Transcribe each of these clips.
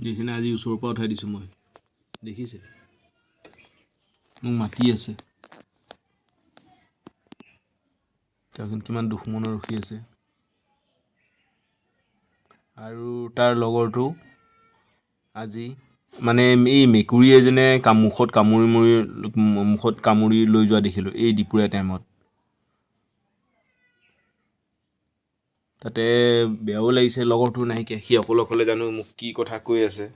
দেখিছেনে আজি ওচৰৰ পৰা উঠাই দিছোঁ মই দেখিছে মোক মাতি আছে তাৰকিন কিমান দুখ মনৰ ৰখি আছে আৰু তাৰ লগৰটো আজি মানে এই মেকুৰী এজনে মুখত কামুৰি লৈ যোৱা দেখিলোঁ এই দুপৰীয়া টাইমত তাতে বেয়াও লাগিছে লগৰটো নাইকিয়া সি অকলে জানো মোক কি কথা কৈ আছে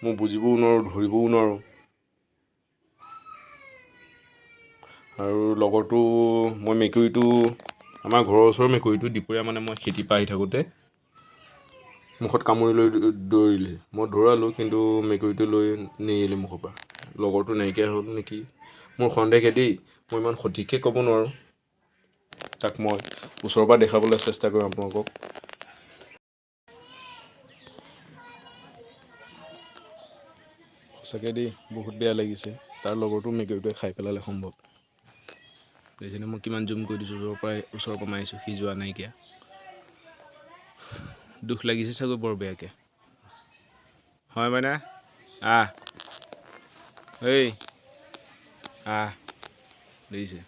মই বুজিবও নোৱাৰোঁ ধৰিবও নোৱাৰোঁ আৰু লগৰটো মই মেকুৰীটো আমাৰ ঘৰৰ ওচৰৰ মেকুৰীটো দুপৰীয়া মানে মই খেতি পৰা আহি থাকোঁতে মুখত কামুৰি লৈ দৌৰিলে মই দৌৰালোঁ কিন্তু মেকুৰীটো লৈ নেৰিলে মুখৰ পৰা লগৰটো নাইকিয়া হ'ল নেকি মোৰ সন্দেহ দেই মই ইমান সঠিককৈ ক'ব নোৱাৰোঁ তাক মই ওচৰৰ পৰা দেখাবলৈ চেষ্টা কৰিম আপোনালোকক সঁচাকৈ দেই বহুত বেয়া লাগিছে তাৰ লগৰটো মেকুৰীটোৱে খাই পেলালে সম্ভৱ দেখিছেনে মই কিমান জুম কৰি দিছোঁ ওচৰৰ পৰা মাৰিছোঁ সি যোৱা নাইকিয়া দুখ লাগিছে চাগৈ বৰ বেয়াকৈ হয় মানে এই দেখিছে